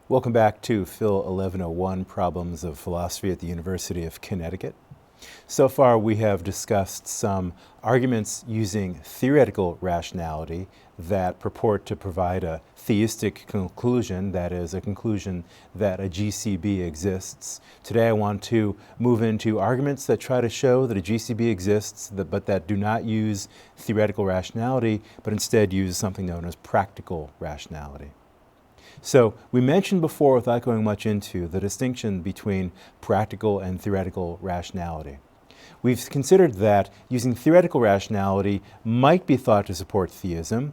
Welcome back to Phil 1101 Problems of Philosophy at the University of Connecticut. So far we have discussed some arguments using theoretical rationality that purport to provide a theistic conclusion, that is, a conclusion that a GCB exists. Today I want to move into arguments that try to show that a GCB exists, but that do not use theoretical rationality, but instead use something known as practical rationality. So we mentioned before, without going much into, the distinction between practical and theoretical rationality. We've considered that using theoretical rationality might be thought to support theism,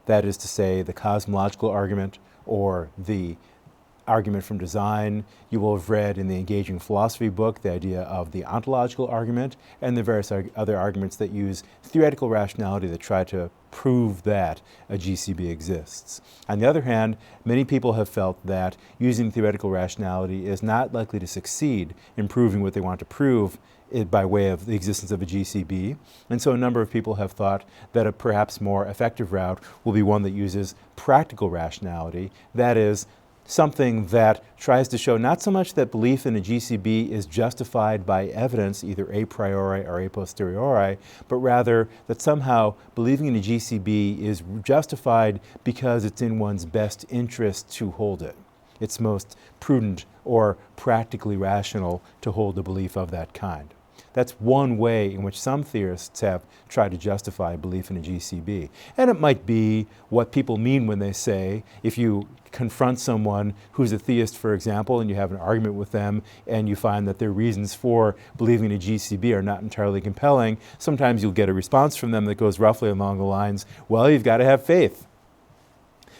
that is to say, the cosmological argument or the argument from design. You will have read in the Engaging Philosophy book the idea of the ontological argument and the various other arguments that use theoretical rationality that try to prove that a GCB exists. On the other hand, many people have felt that using theoretical rationality is not likely to succeed in proving what they want to prove by way of the existence of a GCB. And so a number of people have thought that a perhaps more effective route will be one that uses practical rationality, that is, something that tries to show not so much that belief in a GCB is justified by evidence, either a priori or a posteriori, but rather that somehow believing in a GCB is justified because it's in one's best interest to hold it. It's most prudent or practically rational to hold a belief of that kind. That's one way in which some theorists have tried to justify belief in a GCB. And it might be what people mean when they say, if you confront someone who's a theist, for example, and you have an argument with them and you find that their reasons for believing in a GCB are not entirely compelling, sometimes you'll get a response from them that goes roughly along the lines, well, you've got to have faith.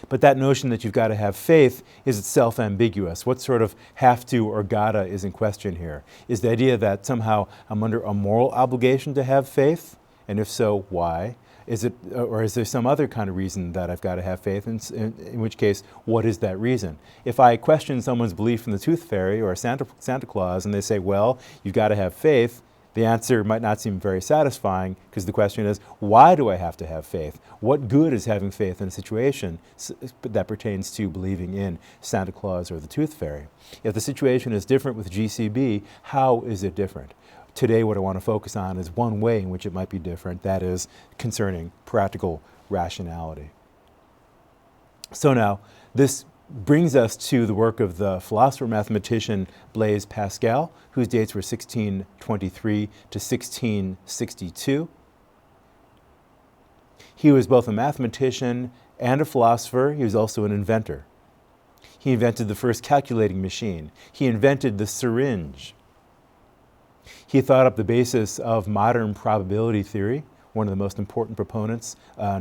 But that notion that you've got to have faith is itself ambiguous. What sort of have to or gotta is in question here? Is the idea that somehow I'm under a moral obligation to have faith? And if so, why? Is it, or is there some other kind of reason that I've got to have faith? In which case, what is that reason? If I question someone's belief in the tooth fairy or Santa Claus and they say, well, you've got to have faith, the answer might not seem very satisfying because the question is, why do I have to have faith? What good is having faith in a situation that pertains to believing in Santa Claus or the tooth fairy? If the situation is different with GCB, how is it different? Today what I want to focus on is one way in which it might be different, that is concerning practical rationality. So now, this brings us to the work of the philosopher-mathematician Blaise Pascal, whose dates were 1623 to 1662. He was both a mathematician and a philosopher. He was also an inventor. He invented the first calculating machine. He invented the syringe. He thought up the basis of modern probability theory, one of the most important proponents,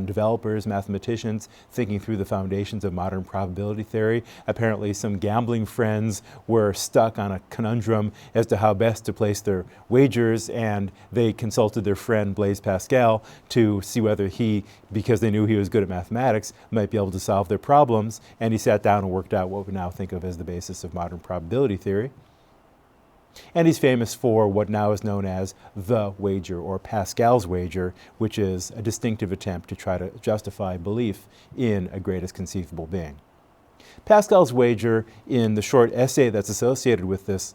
developers, mathematicians, thinking through the foundations of modern probability theory. Apparently some gambling friends were stuck on a conundrum as to how best to place their wagers, and they consulted their friend Blaise Pascal to see whether he, because they knew he was good at mathematics, might be able to solve their problems, and he sat down and worked out what we now think of as the basis of modern probability theory. And he's famous for what now is known as the wager, or Pascal's wager, which is a distinctive attempt to try to justify belief in a greatest conceivable being. Pascal's wager, in the short essay that's associated with this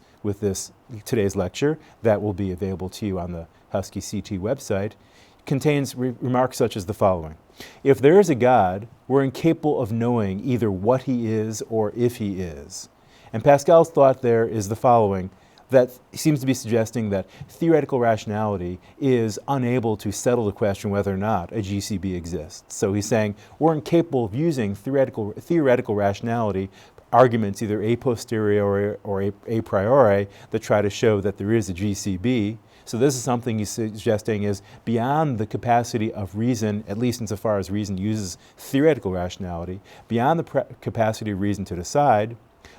today's lecture, that will be available to you on the Husky CT website, contains remarks such as the following. If there is a God, we're incapable of knowing either what he is or if he is. And Pascal's thought there is the following, that seems to be suggesting that theoretical rationality is unable to settle the question whether or not a GCB exists. So he's saying we're incapable of using theoretical rationality arguments, either a posteriori or a priori, that try to show that there is a GCB. So this is something he's suggesting is beyond the capacity of reason, at least insofar as reason uses theoretical rationality, beyond the capacity of reason to decide.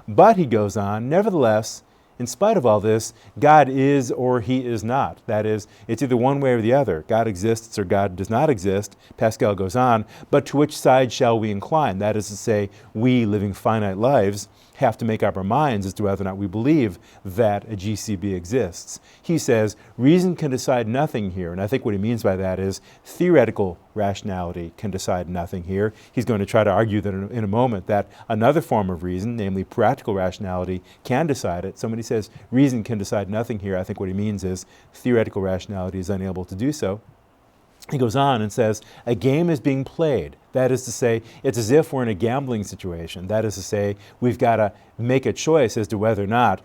But he goes on, nevertheless, in spite of all this, God is or he is not. That is, it's either one way or the other. God exists or God does not exist. Pascal goes on, but to which side shall we incline? That is to say, we living finite lives, have to make up our minds as to whether or not we believe that a GCB exists. He says reason can decide nothing here, and I think what he means by that is theoretical rationality can decide nothing here. He's going to try to argue that in a moment that another form of reason, namely practical rationality, can decide it. So when he says reason can decide nothing here, I think what he means is theoretical rationality is unable to do so. He goes on and says, a game is being played. That is to say, it's as if we're in a gambling situation. That is to say, we've got to make a choice as to whether or not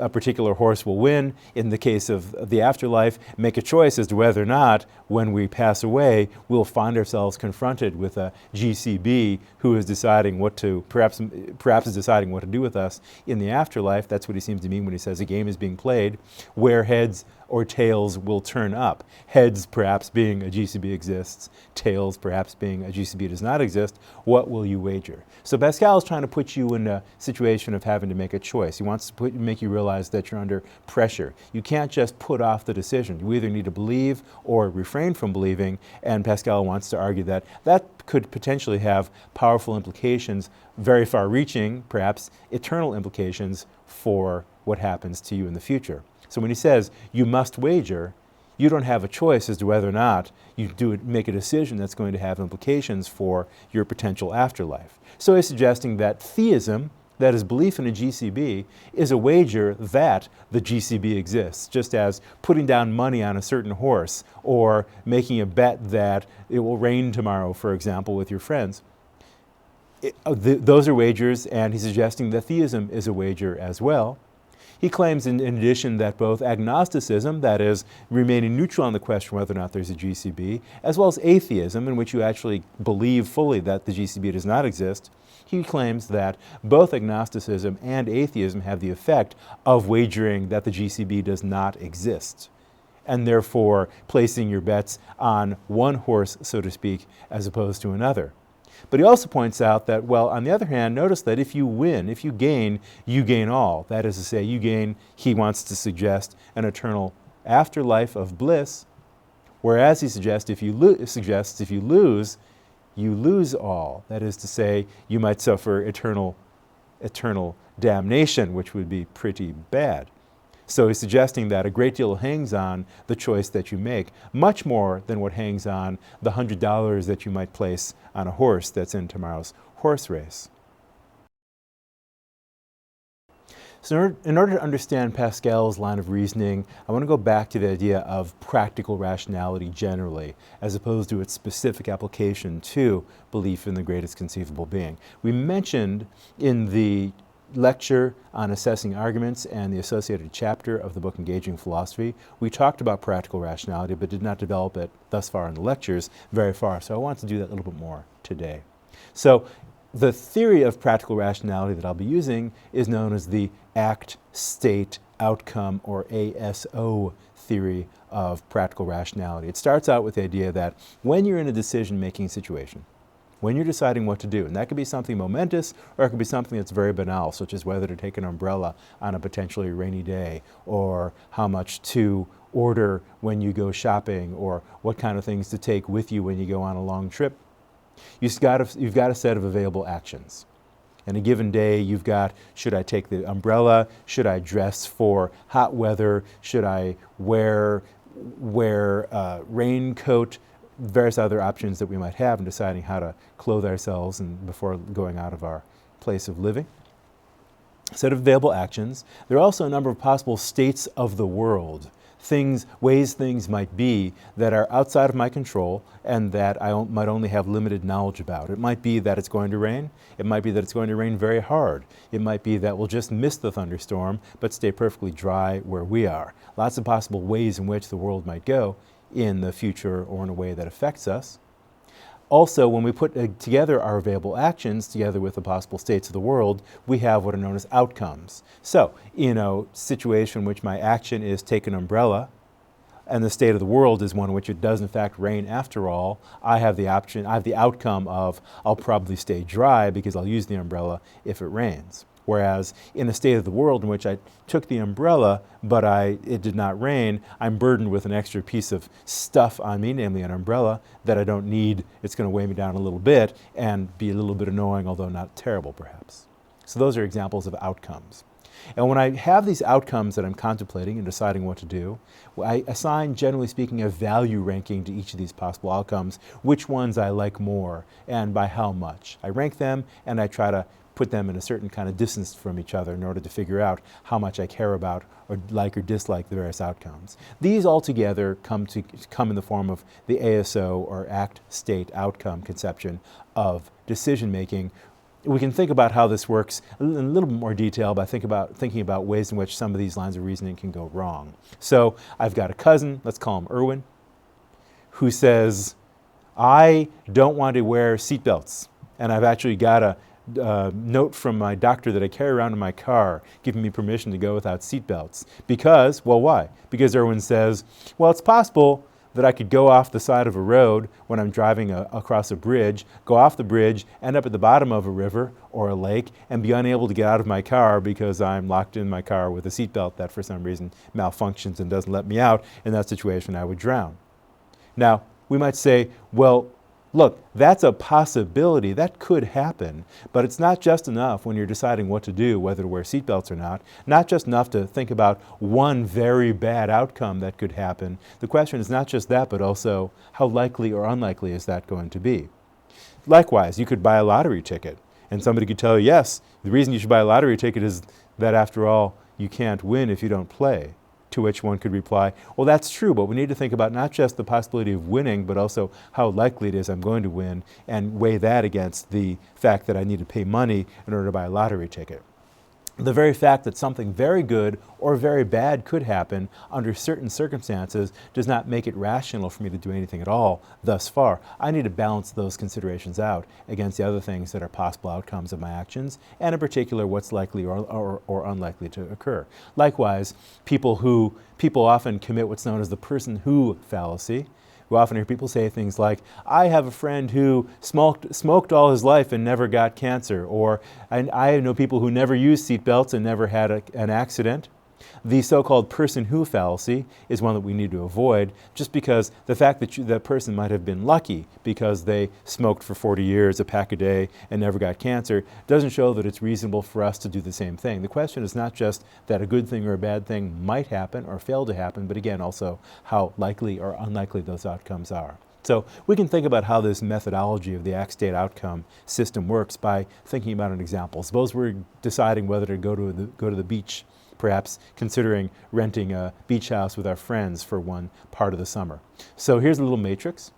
a particular horse will win. In the case of the afterlife, make a choice as to whether or not, when we pass away, we'll find ourselves confronted with a GCB who is deciding what to, perhaps is deciding what to do with us in the afterlife. That's what he seems to mean when he says a game is being played, where heads or tails will turn up. Heads perhaps being a GCB exists, tails perhaps being a GCB does not exist. What will you wager? So Pascal is trying to put you in a situation of having to make a choice. He wants to make you realize that you're under pressure. You can't just put off the decision. You either need to believe or refrain from believing, and Pascal wants to argue that that could potentially have powerful implications, very far-reaching, perhaps eternal implications for what happens to you in the future. So when he says you must wager, you don't have a choice as to whether or not you make a decision that's going to have implications for your potential afterlife. So he's suggesting that theism, that is belief in a GCB, is a wager that the GCB exists, just as putting down money on a certain horse or making a bet that it will rain tomorrow, for example, with your friends. Those are wagers, and he's suggesting that theism is a wager as well. He claims in addition that both agnosticism, that is remaining neutral on the question whether or not there's a GCB, as well as atheism, in which you actually believe fully that the GCB does not exist, he claims that both agnosticism and atheism have the effect of wagering that the GCB does not exist, and therefore placing your bets on one horse, so to speak, as opposed to another. But he also points out that, well, on the other hand, notice that if you win, if you gain all. That is to say, you gain, he wants to suggest, an eternal afterlife of bliss, whereas he suggests if you lose, you lose all. That is to say, you might suffer eternal damnation, which would be pretty bad. So he's suggesting that a great deal hangs on the choice that you make, much more than what hangs on the $100 that you might place on a horse that's in tomorrow's horse race. So in order to understand Pascal's line of reasoning, I want to go back to the idea of practical rationality generally, as opposed to its specific application to belief in the greatest conceivable being. We mentioned in the lecture on assessing arguments and the associated chapter of the book Engaging Philosophy, we talked about practical rationality but did not develop it thus far in the lectures very far, so I want to do that a little bit more today. So the theory of practical rationality that I'll be using is known as the act, state, outcome, or ASO theory of practical rationality. It starts out with the idea that when you're in a decision-making situation, when you're deciding what to do, and that could be something momentous or it could be something that's very banal, such as whether to take an umbrella on a potentially rainy day, or how much to order when you go shopping, or what kind of things to take with you when you go on a long trip. You've got a set of available actions. In a given day, you've got, should I take the umbrella? Should I dress for hot weather? Should I wear a raincoat? Various other options that we might have in deciding how to clothe ourselves before going out of our place of living. Set of available actions. There are also a number of possible states of the world, ways things might be that are outside of my control and that I might only have limited knowledge about. It might be that it's going to rain. It might be that it's going to rain very hard. It might be that we'll just miss the thunderstorm but stay perfectly dry where we are. Lots of possible ways in which the world might go in the future or in a way that affects us. Also, when we put together our available actions together with the possible states of the world, we have what are known as outcomes. So, in a situation in which my action is take an umbrella, and the state of the world is one in which it does in fact rain after all, I have the outcome of I'll probably stay dry because I'll use the umbrella if it rains. Whereas in a state of the world in which I took the umbrella, but it did not rain, I'm burdened with an extra piece of stuff on me, namely an umbrella, that I don't need. It's going to weigh me down a little bit and be a little bit annoying, although not terrible perhaps. So those are examples of outcomes. And when I have these outcomes that I'm contemplating and deciding what to do, I assign, generally speaking, a value ranking to each of these possible outcomes, which ones I like more and by how much. I rank them and I try to put them in a certain kind of distance from each other in order to figure out how much I care about or like or dislike the various outcomes. These altogether come in the form of the ASO, or act, state, outcome conception of decision making. We can think about how this works in a little bit more detail by thinking about ways in which some of these lines of reasoning can go wrong. So I've got a cousin, let's call him Erwin, who says, I don't want to wear seatbelts. And I've actually got a note from my doctor that I carry around in my car giving me permission to go without seatbelts. Because, well, why? Because Erwin says, well, it's possible that I could go off the side of a road when I'm driving across a bridge, go off the bridge, end up at the bottom of a river or a lake, and be unable to get out of my car because I'm locked in my car with a seatbelt that for some reason malfunctions and doesn't let me out. In that situation, I would drown. Now, we might say, well, look, that's a possibility. That could happen. But it's not just enough when you're deciding what to do, whether to wear seatbelts or not just enough to think about one very bad outcome that could happen. The question is not just that, but also how likely or unlikely is that going to be? Likewise, you could buy a lottery ticket, and somebody could tell you, yes, the reason you should buy a lottery ticket is that, after all, you can't win if you don't play. To which one could reply, well, that's true, but we need to think about not just the possibility of winning, but also how likely it is I'm going to win, and weigh that against the fact that I need to pay money in order to buy a lottery ticket. The very fact that something very good or very bad could happen under certain circumstances does not make it rational for me to do anything at all thus far. I need to balance those considerations out against the other things that are possible outcomes of my actions, and in particular what's likely or unlikely to occur. Likewise, people often commit what's known as the person who fallacy. We often hear people say things like, I have a friend who smoked all his life and never got cancer, or I know people who never used seatbelts and never had an accident. The so-called person who fallacy is one that we need to avoid, just because the fact that that person might have been lucky because they smoked for 40 years, a pack a day, and never got cancer, doesn't show that it's reasonable for us to do the same thing. The question is not just that a good thing or a bad thing might happen or fail to happen, but again, also how likely or unlikely those outcomes are. So we can think about how this methodology of the act-state outcome system works by thinking about an example. Suppose we're deciding whether to go to the beach, perhaps considering renting a beach house with our friends for one part of the summer. So here's a little matrix.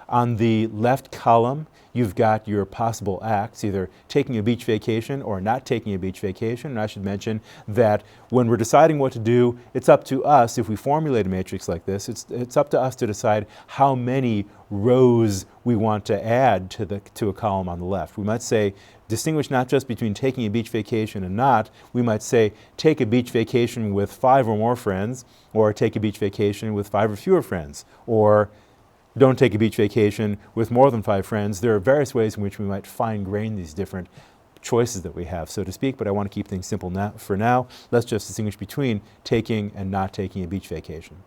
On the left column, you've got your possible acts, either taking a beach vacation or not taking a beach vacation. And I should mention that when we're deciding what to do, it's up to us, if we formulate a matrix like this, it's up to us to decide how many rows we want to add to a column on the left. We might say, distinguish not just between taking a beach vacation and not. We might say, take a beach vacation with 5 or more friends, or take a beach vacation with 5 or fewer friends, or don't take a beach vacation with more than 5 friends. There are various ways in which we might fine-grain these different choices that we have, so to speak, but I want to keep things simple for now. Let's just distinguish between taking and not taking a beach vacation.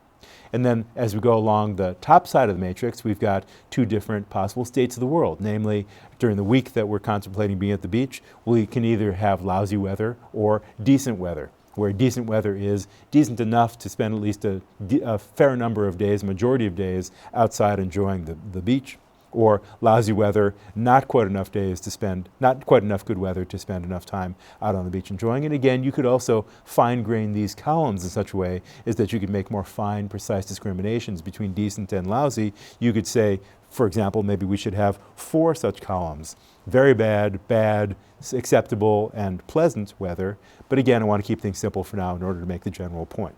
And then as we go along the top side of the matrix, we've got 2 different possible states of the world. Namely, during the week that we're contemplating being at the beach, we can either have lousy weather or decent weather, where decent weather is decent enough to spend at least a fair number of days, majority of days, outside enjoying the beach, or lousy weather, not quite enough good weather to spend enough time out on the beach enjoying it. Again, you could also fine-grain these columns in such a way as that you could make more fine, precise discriminations between decent and lousy. You could say, for example, maybe we should have 4 such columns: very bad, bad, acceptable, and pleasant weather. But again, I want to keep things simple for now in order to make the general point.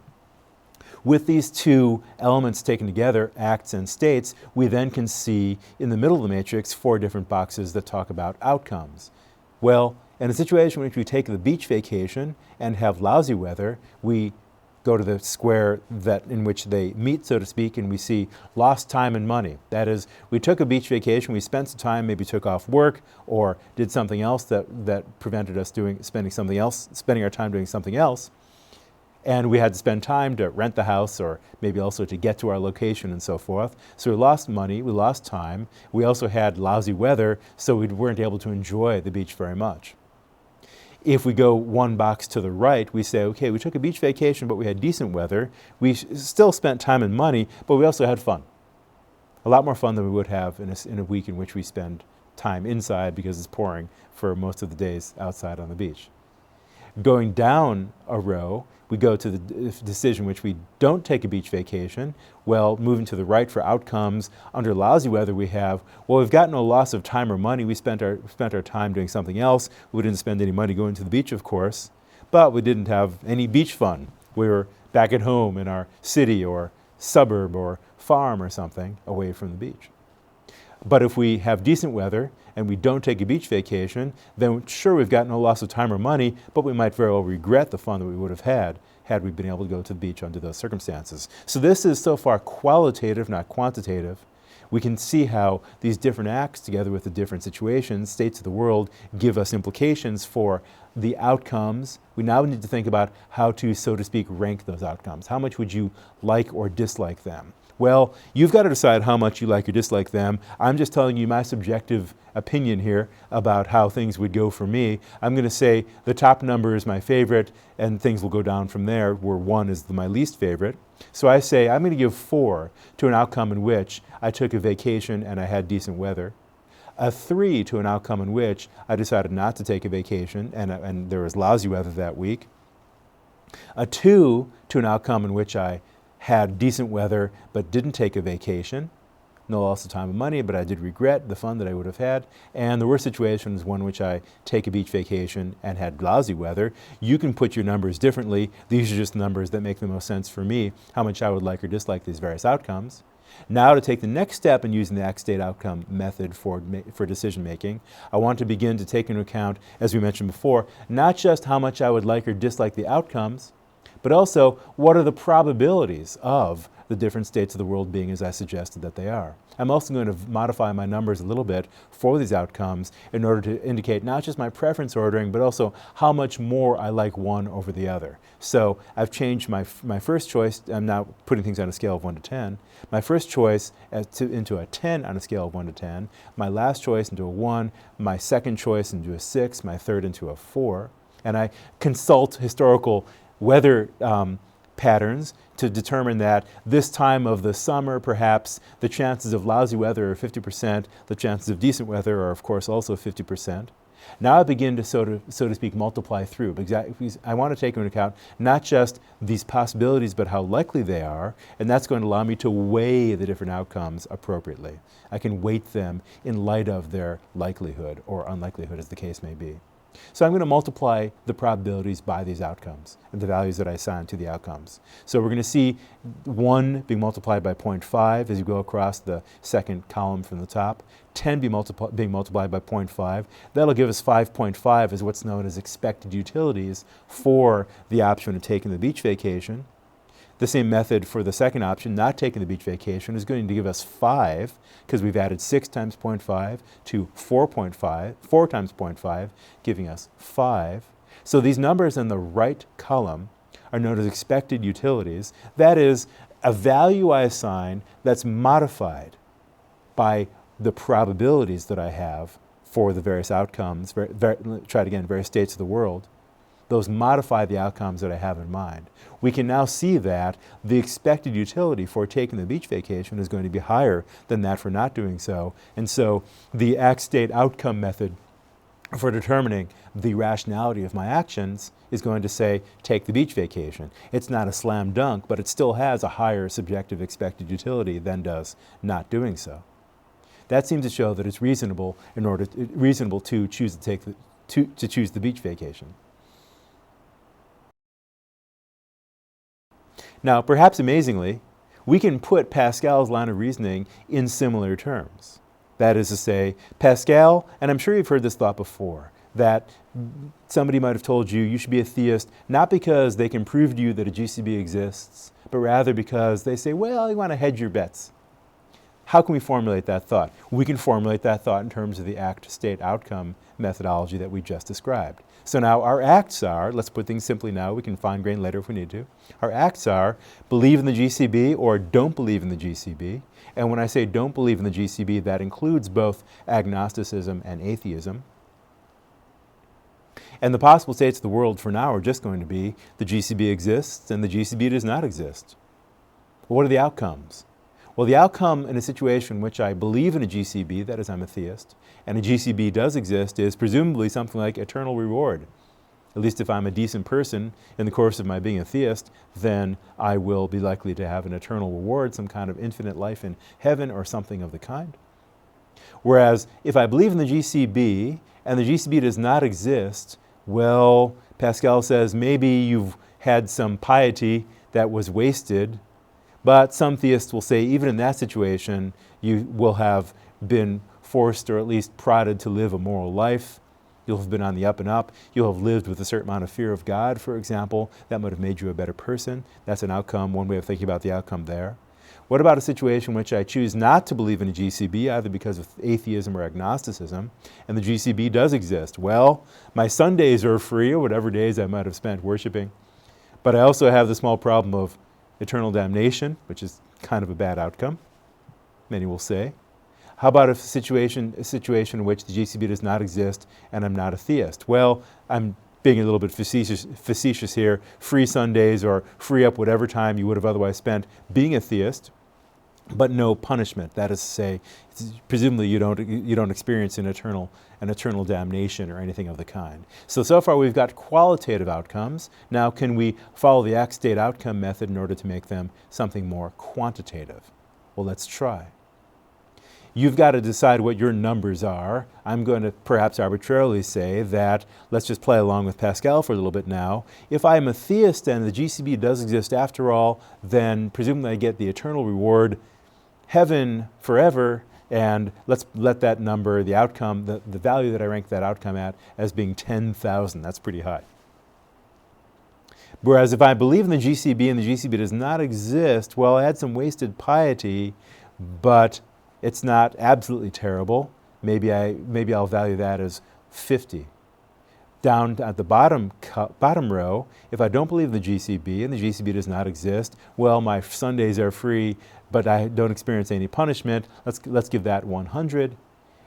With these 2 elements taken together, acts and states, we then can see in the middle of the matrix 4 different boxes that talk about outcomes. Well, in a situation in which we take the beach vacation and have lousy weather, we go to the square in which they meet, so to speak, and we see lost time and money. That is, we took a beach vacation, we spent some time, maybe took off work or did something else that prevented us spending our time doing something else. And we had to spend time to rent the house or maybe also to get to our location and so forth. So we lost money, we lost time. We also had lousy weather, so we weren't able to enjoy the beach very much. If we go one box to the right, we say, okay, we took a beach vacation, but we had decent weather. We still spent time and money, but we also had fun. A lot more fun than we would have in a week in which we spend time inside because it's pouring for most of the days outside on the beach. Going down a row, we go to the decision which we don't take a beach vacation. Well, moving to the right for outcomes, under lousy weather we have, well, we've got no loss of time or money. We spent our time doing something else. We didn't spend any money going to the beach, of course, but we didn't have any beach fun. We were back at home in our city or suburb or farm or something away from the beach. But if we have decent weather and we don't take a beach vacation, then sure, we've got no loss of time or money, but we might very well regret the fun that we would have had we been able to go to the beach under those circumstances. So this is so far qualitative, not quantitative. We can see how these different acts, together with the different situations, states of the world, give us implications for the outcomes. We now need to think about how to, so to speak, rank those outcomes. How much would you like or dislike them? Well, you've got to decide how much you like or dislike them. I'm just telling you my subjective opinion here about how things would go for me. I'm going to say the top number is my favorite, and things will go down from there, where 1 is my least favorite. So I say I'm going to give 4 to an outcome in which I took a vacation and I had decent weather. A 3 to an outcome in which I decided not to take a vacation and there was lousy weather that week. A 2 to an outcome in which I had decent weather but didn't take a vacation. No loss of time and money, but I did regret the fun that I would have had. And the worst situation is one in which I take a beach vacation and had lousy weather. You can put your numbers differently. These are just numbers that make the most sense for me, how much I would like or dislike these various outcomes. Now, to take the next step in using the act-state outcome method for decision making, I want to begin to take into account, as we mentioned before, not just how much I would like or dislike the outcomes, but also what are the probabilities of the different states of the world being as I suggested that they are. I'm also going to modify my numbers a little bit for these outcomes in order to indicate not just my preference ordering, but also how much more I like one over the other. So I've changed my first choice. I'm now putting things on a scale of 1 to 10. My first choice into a 10 on a scale of 1 to 10. My last choice into a 1. My second choice into a 6. My third into a 4. And I consult historical weather patterns to determine that this time of the summer, perhaps, the chances of lousy weather are 50%, the chances of decent weather are, of course, also 50%. Now I begin to, so to speak, multiply through, because I want to take into account not just these possibilities, but how likely they are, and that's going to allow me to weigh the different outcomes appropriately. I can weight them in light of their likelihood or unlikelihood, as the case may be. So I'm going to multiply the probabilities by these outcomes and the values that I assign to the outcomes. So we're going to see 1 being multiplied by 0.5 as you go across the second column from the top, 10 being multiplied by 0.5. That'll give us 5.5 as what's known as expected utilities for the option of taking the beach vacation. The same method for the second option, not taking the beach vacation, is going to give us 5, because we've added 6 times 0.5 to 4.5, 4 times 0.5, giving us 5. So these numbers in the right column are known as expected utilities. That is a value I assign that's modified by the probabilities that I have for the various outcomes, various states of the world. Those modify the outcomes that I have in mind. We can now see that the expected utility for taking the beach vacation is going to be higher than that for not doing so. And so the act-state outcome method for determining the rationality of my actions is going to say, take the beach vacation. It's not a slam dunk, but it still has a higher subjective expected utility than does not doing so. That seems to show that it's reasonable to choose to choose the beach vacation. Now, perhaps amazingly, we can put Pascal's line of reasoning in similar terms. That is to say, Pascal, and I'm sure you've heard this thought before, that somebody might have told you should be a theist, not because they can prove to you that a GCB exists, but rather because they say, well, you want to hedge your bets. How can we formulate that thought? We can formulate that thought in terms of the act-state outcome methodology that we just described. So now our acts are, let's put things simply now, we can fine-grain later if we need to. Our acts are believe in the GCB or don't believe in the GCB. And when I say don't believe in the GCB, that includes both agnosticism and atheism. And the possible states of the world for now are just going to be the GCB exists and the GCB does not exist. What are the outcomes? Well, the outcome in a situation in which I believe in a GCB, that is, I'm a theist, and a GCB does exist, is presumably something like eternal reward. At least if I'm a decent person in the course of my being a theist, then I will be likely to have an eternal reward, some kind of infinite life in heaven or something of the kind. Whereas if I believe in the GCB and the GCB does not exist, well, Pascal says maybe you've had some piety that was wasted, but some theists will say even in that situation you will have been forced or at least prodded to live a moral life. You'll have been on the up and up. You'll have lived with a certain amount of fear of God, for example. That might have made you a better person. That's an outcome, one way of thinking about the outcome there. What about a situation in which I choose not to believe in a GCB, either because of atheism or agnosticism, and the GCB does exist? Well, my Sundays are free, or whatever days I might have spent worshiping, but I also have the small problem of eternal damnation, which is kind of a bad outcome, many will say. How about a situation in which the GCB does not exist and I'm not a theist? Well, I'm being a little bit facetious here. Free Sundays or free up whatever time you would have otherwise spent being a theist, but no punishment. That is to say, presumably you don't experience an eternal damnation or anything of the kind. So far we've got qualitative outcomes. Now can we follow the act-state outcome method in order to make them something more quantitative? Well, let's try. You've got to decide what your numbers are. I'm going to perhaps arbitrarily say that, let's just play along with Pascal for a little bit now. If I'm a theist and the GCB does exist after all, then presumably I get the eternal reward, heaven forever, and let's let that number, the outcome, the value that I rank that outcome at as being 10,000. That's pretty high. Whereas if I believe in the GCB and the GCB does not exist, well, I had some wasted piety, but it's not absolutely terrible. Maybe I'll value that as 50. Down at the bottom row, if I don't believe in the GCB and the GCB does not exist, well, my Sundays are free, but I don't experience any punishment. Let's give that 100.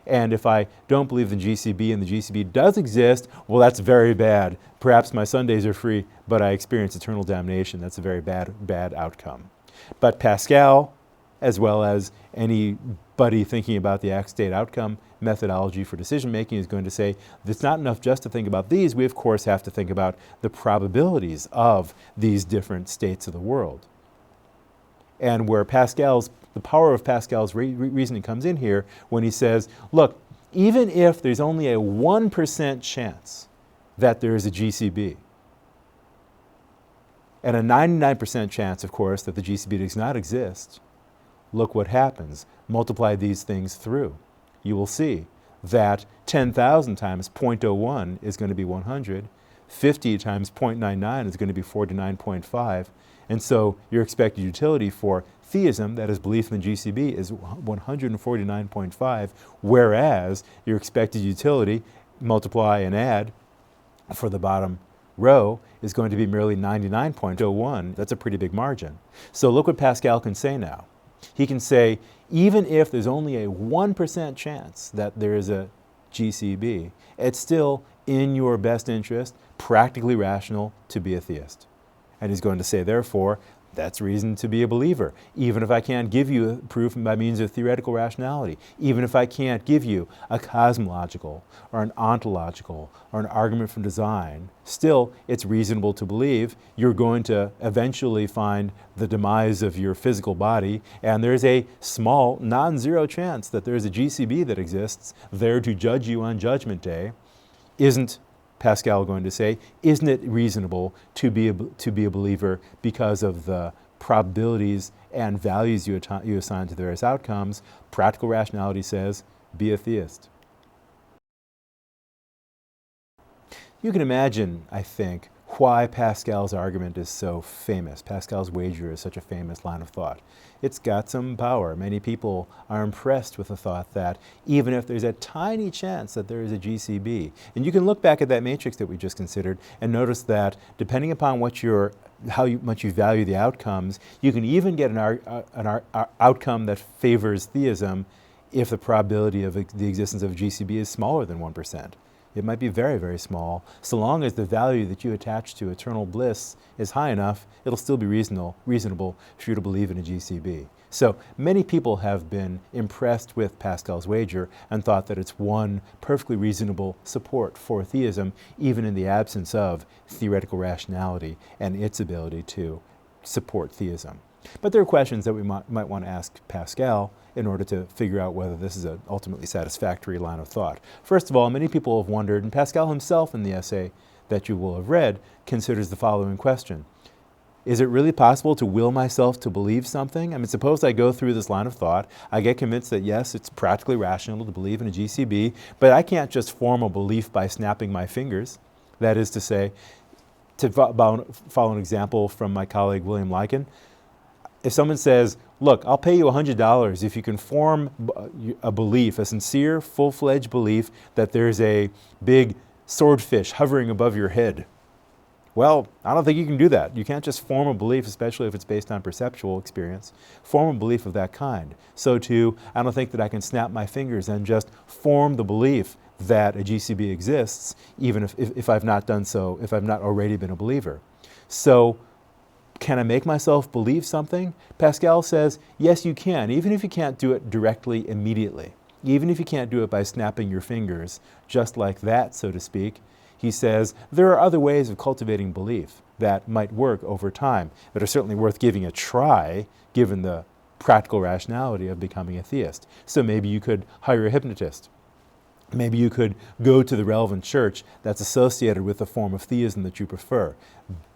And if I don't believe in GCB and the GCB does exist, well, that's very bad. Perhaps my Sundays are free, but I experience eternal damnation. That's a very bad outcome. But Pascal, as well as anybody thinking about the act-state outcome methodology for decision-making, is going to say it's not enough just to think about these. We, of course, have to think about the probabilities of these different states of the world. And where the power of Pascal's reasoning comes in here when he says, look, even if there's only a 1% chance that there is a GCB, and a 99% chance, of course, that the GCB does not exist, look what happens. Multiply these things through. You will see that 10,000 times 0.01 is going to be 100. 50 times 0.99 is going to be 49.5. And so your expected utility for theism, that is belief in the GCB, is 149.5, whereas your expected utility, multiply and add, for the bottom row is going to be merely 99.01. That's a pretty big margin. So look what Pascal can say now. He can say, even if there's only a 1% chance that there is a GCB, it's still in your best interest, practically rational, to be a theist. And he's going to say, therefore, that's reason to be a believer, even if I can't give you a proof by means of theoretical rationality, even if I can't give you a cosmological or an ontological or an argument from design, still it's reasonable to believe you're going to eventually find the demise of your physical body, and there's a small, non-zero chance that there's a GCB that exists there to judge you on Judgment Day. Isn't Pascal going to say, isn't it reasonable to be a believer because of the probabilities and values you assign to the various outcomes? Practical rationality says, be a theist. You can imagine, I think, why Pascal's argument is so famous. Pascal's wager is such a famous line of thought. It's got some power. Many people are impressed with the thought that even if there's a tiny chance that there is a GCB, and you can look back at that matrix that we just considered and notice that depending upon how much you value the outcomes, you can even get an outcome that favors theism if the probability of the existence of a GCB is smaller than 1%. It might be very, very small. So long as the value that you attach to eternal bliss is high enough, it'll still be reasonable for you to believe in a GCB. So many people have been impressed with Pascal's wager and thought that it's one perfectly reasonable support for theism, even in the absence of theoretical rationality and its ability to support theism. But there are questions that we might want to ask Pascal in order to figure out whether this is an ultimately satisfactory line of thought. First of all, many people have wondered, and Pascal himself in the essay that you will have read considers the following question. Is it really possible to will myself to believe something? I mean, suppose I go through this line of thought, I get convinced that yes, it's practically rational to believe in a GCB, but I can't just form a belief by snapping my fingers. That is to say, to follow an example from my colleague William Lycan, if someone says, look, I'll pay you $100 if you can form a belief, a sincere, full-fledged belief that there's a big swordfish hovering above your head. Well, I don't think you can do that. You can't just form a belief, especially if it's based on perceptual experience, form a belief of that kind. So too, I don't think that I can snap my fingers and just form the belief that a GCB exists, even if I've not done so, if I've not already been a believer. So, can I make myself believe something? Pascal says, yes, you can, even if you can't do it directly, immediately. Even if you can't do it by snapping your fingers, just like that, so to speak. He says, there are other ways of cultivating belief that might work over time, that are certainly worth giving a try, given the practical rationality of becoming a theist. So maybe you could hire a hypnotist. Maybe you could go to the relevant church that's associated with the form of theism that you prefer.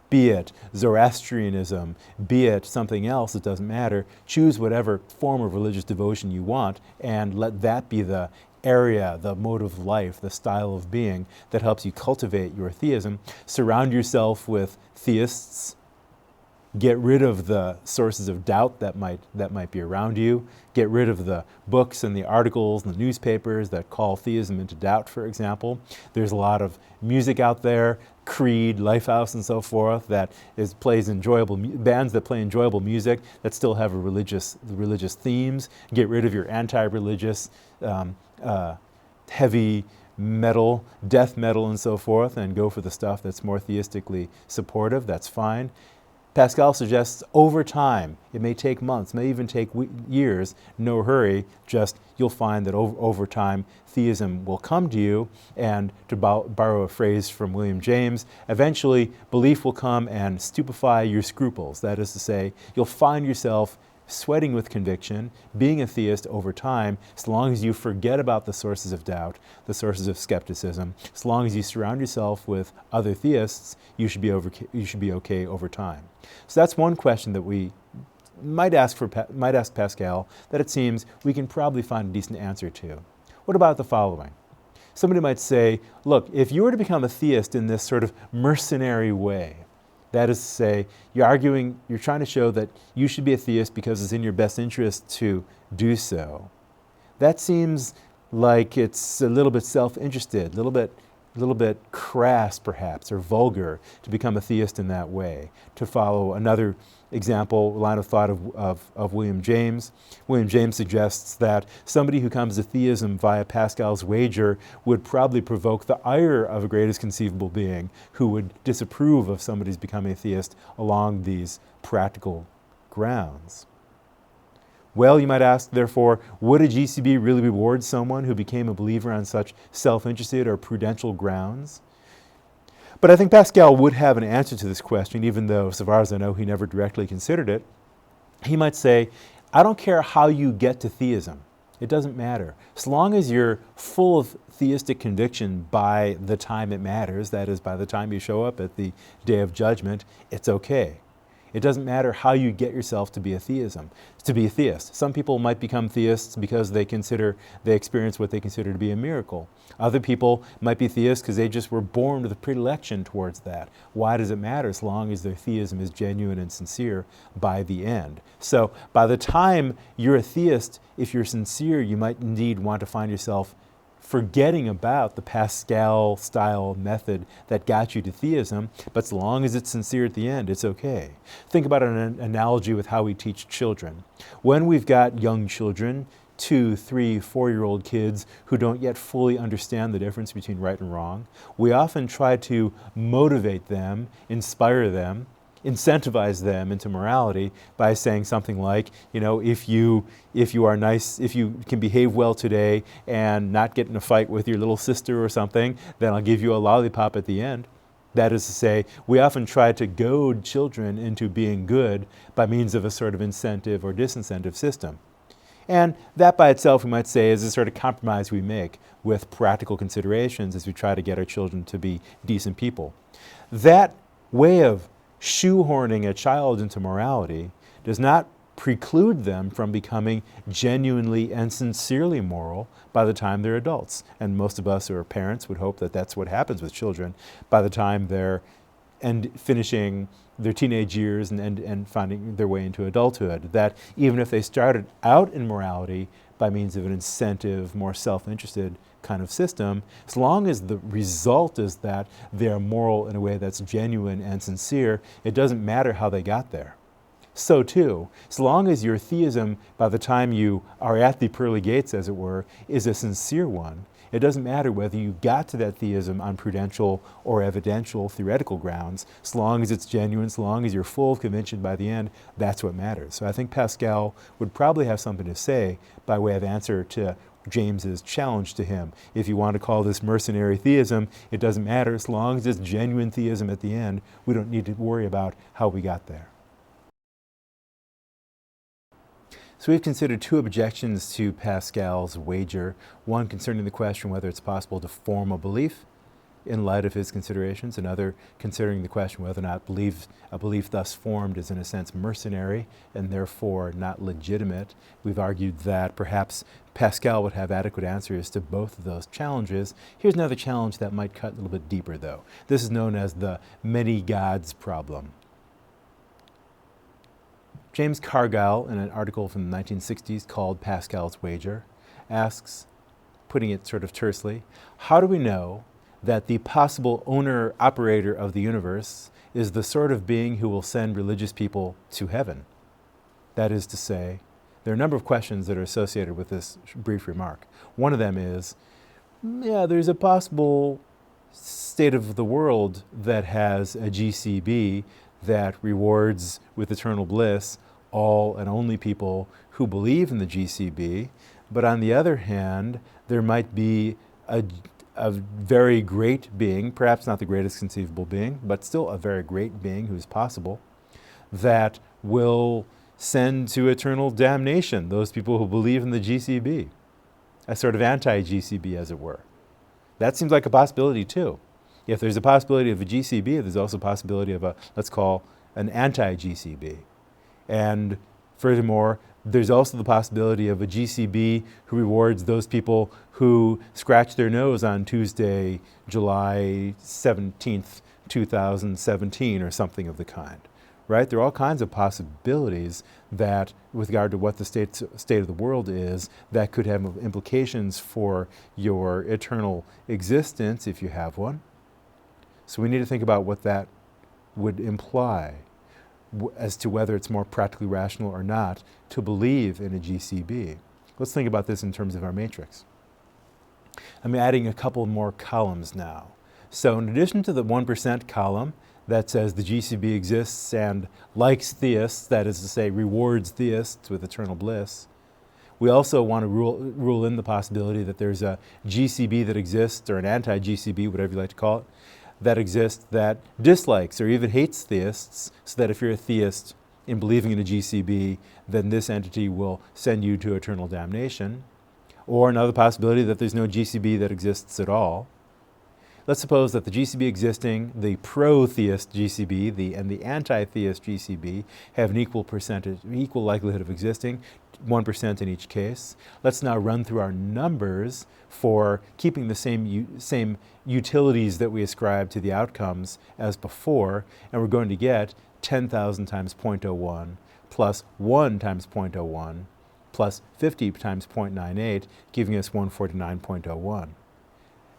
Be it Zoroastrianism, be it something else, it doesn't matter. Choose whatever form of religious devotion you want and let that be the area, the mode of life, the style of being that helps you cultivate your theism. Surround yourself with theists. Get rid of the sources of doubt that might be around you. Get rid of the books and the articles and the newspapers that call theism into doubt, for example. There's a lot of music out there, Creed, Lifehouse, and so forth, that plays enjoyable bands that play enjoyable music that still have religious themes. Get rid of your anti-religious heavy metal, death metal, and so forth, and go for the stuff that's more theistically supportive. That's fine. Pascal suggests over time, it may take months, may even take years, no hurry, just you'll find that over time theism will come to you, and to borrow a phrase from William James, eventually belief will come and stupefy your scruples. That is to say, you'll find yourself sweating with conviction, being a theist over time, as long as you forget about the sources of doubt, the sources of skepticism, as long as you surround yourself with other theists, you should be okay over time. So that's one question that we might ask Pascal that it seems we can probably find a decent answer to. What about the following? Somebody might say, look, if you were to become a theist in this sort of mercenary way, that is to say, you're trying to show that you should be a theist because it's in your best interest to do so. That seems like it's a little bit self-interested, a little bit crass perhaps, or vulgar to become a theist in that way. To follow another example, line of thought of William James. William James suggests that somebody who comes to theism via Pascal's wager would probably provoke the ire of a greatest conceivable being who would disapprove of somebody's becoming a theist along these practical grounds. Well, you might ask, therefore, would a GCB really reward someone who became a believer on such self-interested or prudential grounds? But I think Pascal would have an answer to this question, even though, so far as I know, he never directly considered it. He might say, I don't care how you get to theism. It doesn't matter. As long as you're full of theistic conviction by the time it matters, that is, by the time you show up at the day of judgment, it's okay. It doesn't matter how you get yourself to be a theist. Some people might become theists because they experience what they consider to be a miracle. Other people might be theists because they just were born with a predilection towards that. Why does it matter as long as their theism is genuine and sincere by the end? So by the time you're a theist, if you're sincere, you might indeed want to find yourself forgetting about the Pascal-style method that got you to theism, but as long as it's sincere at the end, it's okay. Think about an analogy with how we teach children. When we've got young children, 2, 3, 4-year-old kids who don't yet fully understand the difference between right and wrong. We often try to motivate them, inspire them, incentivize them into morality by saying something like, you know, if you are nice, if you can behave well today and not get in a fight with your little sister or something, then I'll give you a lollipop at the end. That is to say, we often try to goad children into being good by means of a sort of incentive or disincentive system. And that by itself, we might say, is a sort of compromise we make with practical considerations as we try to get our children to be decent people. That way of shoehorning a child into morality does not preclude them from becoming genuinely and sincerely moral by the time they're adults. And most of us who are parents would hope that that's what happens with children by the time they're finishing their teenage years and finding their way into adulthood. That even if they started out in morality by means of an incentive, more self-interested kind of system, as long as the result is that they're moral in a way that's genuine and sincere, it doesn't matter how they got there. So too, as long as your theism, by the time you are at the pearly gates, as it were, is a sincere one, it doesn't matter whether you got to that theism on prudential or evidential theoretical grounds. As long as it's genuine, as long as you're full of conviction by the end, that's what matters. So I think Pascal would probably have something to say by way of answer to James's challenge to him. If you want to call this mercenary theism, it doesn't matter. As long as it's genuine theism at the end, we don't need to worry about how we got there. So we've considered two objections to Pascal's wager, one concerning the question whether it's possible to form a belief in light of his considerations, another considering the question whether or not a belief thus formed is in a sense mercenary and therefore not legitimate. We've argued that perhaps Pascal would have adequate answers to both of those challenges. Here's another challenge that might cut a little bit deeper though. This is known as the many gods problem. James Cargyle, in an article from the 1960s called Pascal's Wager, asks, putting it sort of tersely, how do we know that the possible owner-operator of the universe is the sort of being who will send religious people to heaven? That is to say, there are a number of questions that are associated with this brief remark. One of them is, yeah, there's a possible state of the world that has a GCB that rewards with eternal bliss all and only people who believe in the GCB, but on the other hand, there might be a very great being, perhaps not the greatest conceivable being, but still a very great being who's possible, that will send to eternal damnation those people who believe in the GCB, a sort of anti-GCB, as it were. That seems like a possibility too. If there's a possibility of a GCB, there's also a possibility of a, let's call, an anti-GCB. And furthermore, there's also the possibility of a GCB who rewards those people who scratch their nose on Tuesday, July 17th, 2017, or something of the kind, right? There are all kinds of possibilities that, with regard to what the state of the world is, that could have implications for your eternal existence if you have one. So we need to think about what that would imply as to whether it's more practically rational or not to believe in a GCB. Let's think about this in terms of our matrix. I'm adding a couple more columns now. So in addition to the 1% column that says the GCB exists and likes theists, that is to say rewards theists with eternal bliss, we also want to rule in the possibility that there's a GCB that exists, or an anti-GCB, whatever you like to call it, that exists that dislikes or even hates theists, so that if you're a theist in believing in a GCB, then this entity will send you to eternal damnation. Or another possibility that there's no GCB that exists at all. Let's suppose that the GCB existing, the pro-theist GCB, and the anti-theist GCB have an equal likelihood of existing, 1% in each case. Let's now run through our numbers for keeping the same utilities that we ascribe to the outcomes as before, and we're going to get 10,000 times 0.01 plus 1 times 0.01 plus 50 times 0.98, giving us 149.01.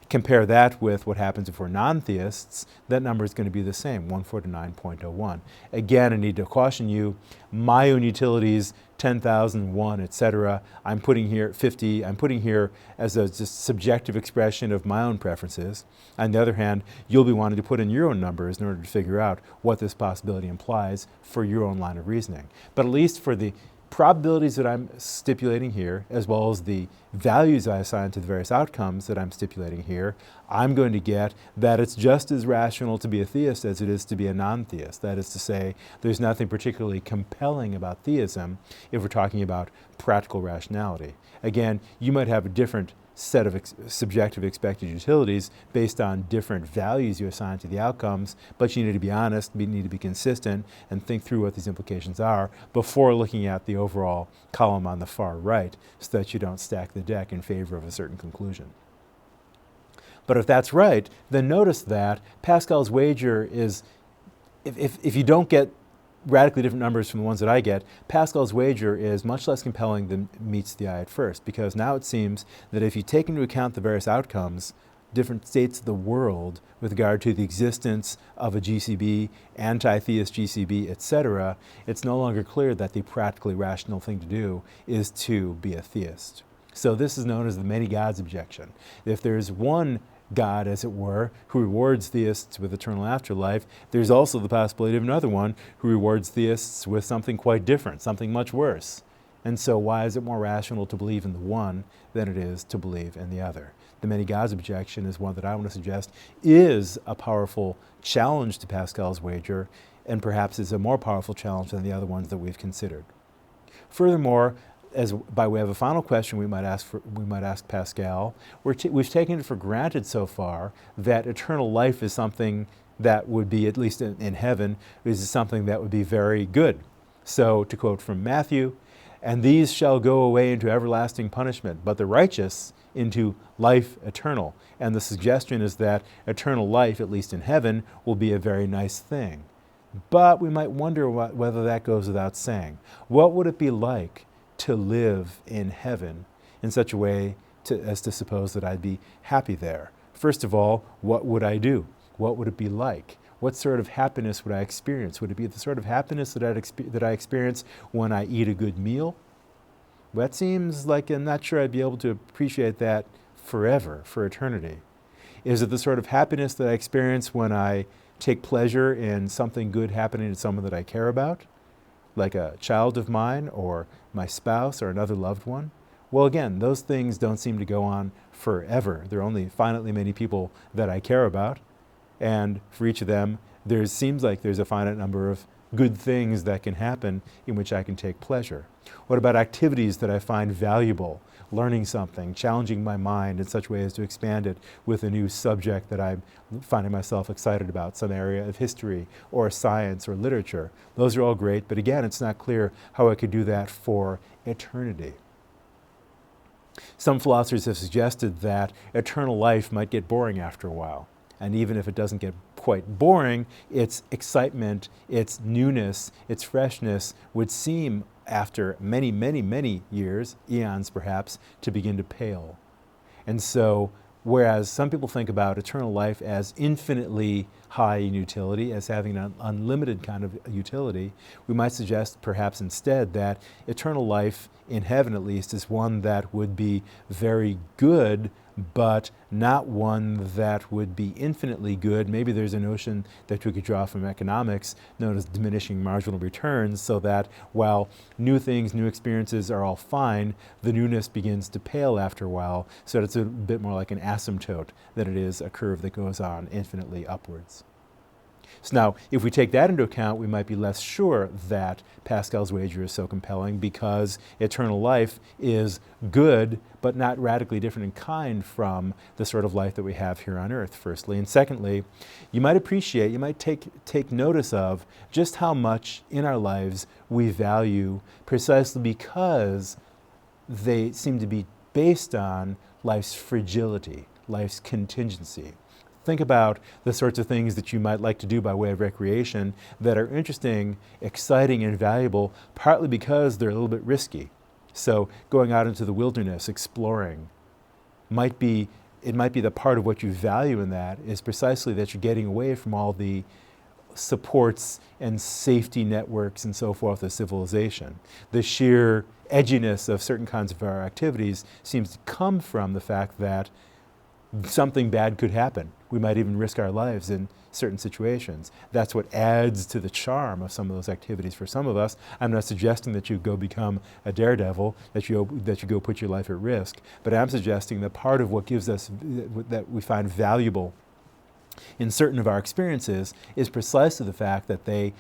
Compare that with what happens if we're non-theists, that number is going to be the same, 149.01. Again, I need to caution you, my own utilities, 10,001, etc. I'm putting here 50, I'm putting here as a just subjective expression of my own preferences. On the other hand, you'll be wanting to put in your own numbers in order to figure out what this possibility implies for your own line of reasoning. But at least for the probabilities that I'm stipulating here, as well as the values I assign to the various outcomes that I'm stipulating here, I'm going to get that it's just as rational to be a theist as it is to be a non-theist. That is to say, there's nothing particularly compelling about theism if we're talking about practical rationality. Again, you might have a different set of subjective expected utilities based on different values you assign to the outcomes, but you need to be honest, you need to be consistent, and think through what these implications are before looking at the overall column on the far right so that you don't stack the deck in favor of a certain conclusion. But if that's right, then notice that Pascal's wager is, if you don't get radically different numbers from the ones that I get, Pascal's wager is much less compelling than meets the eye at first, because now it seems that if you take into account the various outcomes, different states of the world with regard to the existence of a GCB, anti-theist GCB, etc., it's no longer clear that the practically rational thing to do is to be a theist. So this is known as the many gods objection. If there's one God, as it were, who rewards theists with eternal afterlife, there's also the possibility of another one who rewards theists with something quite different, something much worse. And so why is it more rational to believe in the one than it is to believe in the other? The many gods objection is one that I want to suggest is a powerful challenge to Pascal's wager, and perhaps is a more powerful challenge than the other ones that we've considered. Furthermore, as by way of a final question we might ask Pascal, we've taken it for granted so far that eternal life is something that would be, at least in heaven, is something that would be very good. So to quote from Matthew, "And these shall go away into everlasting punishment, but the righteous into life eternal." And the suggestion is that eternal life, at least in heaven, will be a very nice thing. But we might wonder whether that goes without saying. What would it be like to live in heaven in such a way as to suppose that I'd be happy there? First of all, what would I do? What would it be like? What sort of happiness would I experience? Would it be the sort of happiness that I experience when I eat a good meal? Well, that seems like I'm not sure I'd be able to appreciate that forever, for eternity. Is it the sort of happiness that I experience when I take pleasure in something good happening to someone that I care about, like a child of mine or my spouse or another loved one? Well, again, those things don't seem to go on forever. There are only finitely many people that I care about, and for each of them, there seems like there's a finite number of good things that can happen in which I can take pleasure. What about activities that I find valuable? Learning something, challenging my mind in such a way as to expand it with a new subject that I'm finding myself excited about, some area of history or science or literature. Those are all great, but again, it's not clear how I could do that for eternity. Some philosophers have suggested that eternal life might get boring after a while. And even if it doesn't get quite boring, its excitement, its newness, its freshness would seem, after many, many, many years, eons perhaps, to begin to pale. And so, whereas some people think about eternal life as infinitely high in utility, as having an unlimited kind of utility, we might suggest perhaps instead that eternal life, in heaven at least, is one that would be very good, but not one that would be infinitely good. Maybe there's a notion that we could draw from economics known as diminishing marginal returns, so that while new things, new experiences are all fine, the newness begins to pale after a while, so that it's a bit more like an asymptote than it is a curve that goes on infinitely upwards. So now, if we take that into account, we might be less sure that Pascal's wager is so compelling, because eternal life is good, but not radically different in kind from the sort of life that we have here on earth, firstly. And secondly, you might appreciate, you might take notice of just how much in our lives we value precisely because they seem to be based on life's fragility, life's contingency. Think about the sorts of things that you might like to do by way of recreation that are interesting, exciting, and valuable, partly because they're a little bit risky. So going out into the wilderness, exploring, might be it might be the part of what you value in that is precisely that you're getting away from all the supports and safety networks and so forth of civilization. The sheer edginess of certain kinds of our activities seems to come from the fact that something bad could happen. We might even risk our lives in certain situations. That's what adds to the charm of some of those activities for some of us. I'm not suggesting that you go become a daredevil, that you go put your life at risk, but I'm suggesting that part of what gives us, that we find valuable in certain of our experiences is precisely the fact that they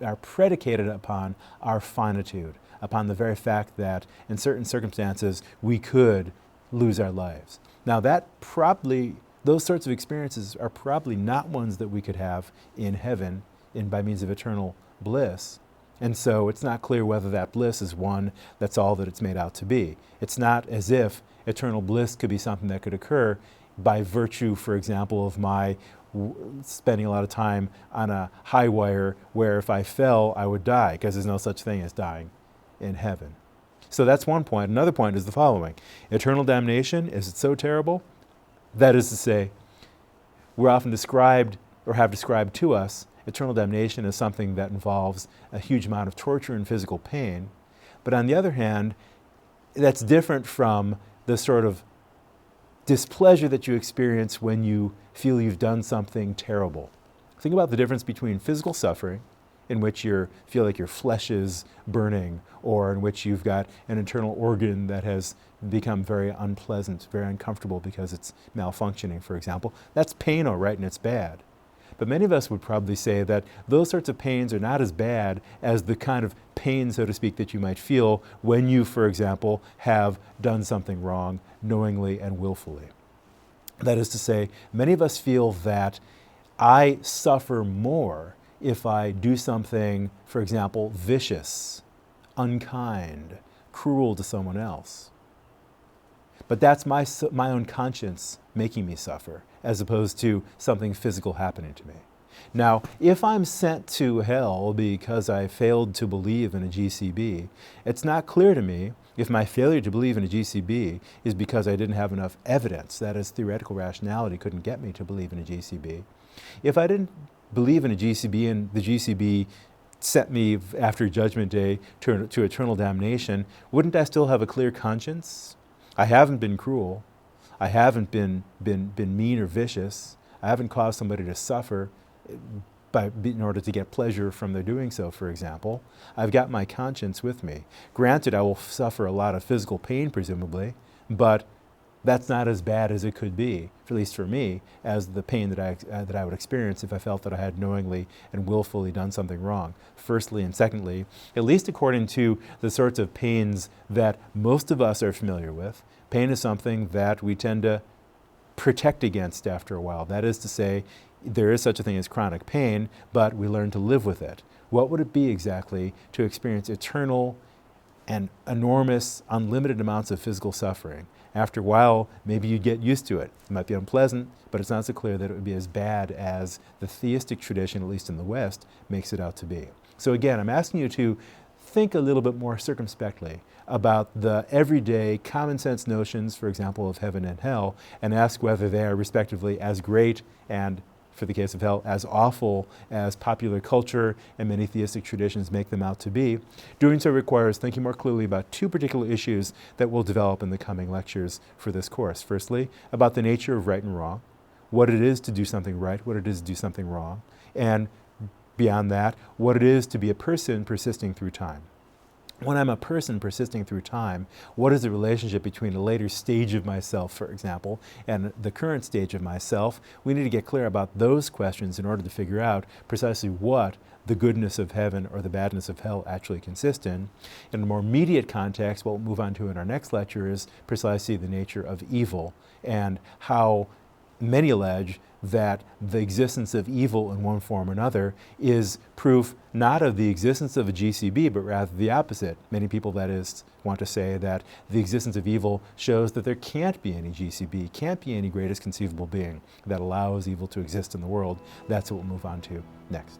are predicated upon our finitude, upon the very fact that in certain circumstances we could lose our lives. Now those sorts of experiences are probably not ones that we could have in heaven by means of eternal bliss. And so it's not clear whether that bliss is one that's all that it's made out to be. It's not as if eternal bliss could be something that could occur by virtue, for example, of my spending a lot of time on a high wire where if I fell, I would die, because there's no such thing as dying in heaven. So that's one point. Another point is the following. Eternal damnation, is it so terrible? That is to say, we're often described, or have described to us, eternal damnation as something that involves a huge amount of torture and physical pain. But on the other hand, that's different from the sort of displeasure that you experience when you feel you've done something terrible. Think about the difference between physical suffering, in which you feel like your flesh is burning, or in which you've got an internal organ that has become very unpleasant, very uncomfortable because it's malfunctioning, for example. That's pain, all right, and it's bad. But many of us would probably say that those sorts of pains are not as bad as the kind of pain, so to speak, that you might feel when you, for example, have done something wrong knowingly and willfully. That is to say, many of us feel that I suffer more if I do something, for example, vicious, unkind, cruel to someone else. But that's my own conscience making me suffer, as opposed to something physical happening to me. Now, if I'm sent to hell because I failed to believe in a GCB, it's not clear to me if my failure to believe in a GCB is because I didn't have enough evidence, that is, theoretical rationality couldn't get me to believe in a GCB. If I didn't believe in a GCB and the GCB sent me after Judgment Day to eternal damnation, wouldn't I still have a clear conscience? I haven't been cruel. I haven't been mean or vicious. I haven't caused somebody to suffer in order to get pleasure from their doing so, for example. I've got my conscience with me. Granted, I will suffer a lot of physical pain, presumably, but that's not as bad as it could be, at least for me, as the pain that I would experience if I felt that I had knowingly and willfully done something wrong. Firstly, and secondly, at least according to the sorts of pains that most of us are familiar with, pain is something that we tend to protect against after a while. That is to say, there is such a thing as chronic pain, but we learn to live with it. What would it be exactly to experience eternal and enormous, unlimited amounts of physical suffering? After a while, maybe you'd get used to it. It might be unpleasant, but it's not so clear that it would be as bad as the theistic tradition, at least in the West, makes it out to be. So again, I'm asking you to think a little bit more circumspectly about the everyday common sense notions, for example, of heaven and hell, and ask whether they are respectively as great and, for the case of hell, as awful as popular culture and many theistic traditions make them out to be. Doing so requires thinking more clearly about two particular issues that we'll develop in the coming lectures for this course. Firstly, about the nature of right and wrong, what it is to do something right, what it is to do something wrong, and beyond that, what it is to be a person persisting through time. When I'm a person persisting through time, what is the relationship between a later stage of myself, for example, and the current stage of myself? We need to get clear about those questions in order to figure out precisely what the goodness of heaven or the badness of hell actually consist in. In a more immediate context, what we'll move on to in our next lecture is precisely the nature of evil and how many allege that the existence of evil in one form or another is proof not of the existence of a GCB, but rather the opposite. Many people, that is, want to say that the existence of evil shows that there can't be any GCB, can't be any greatest conceivable being that allows evil to exist in the world. That's what we'll move on to next.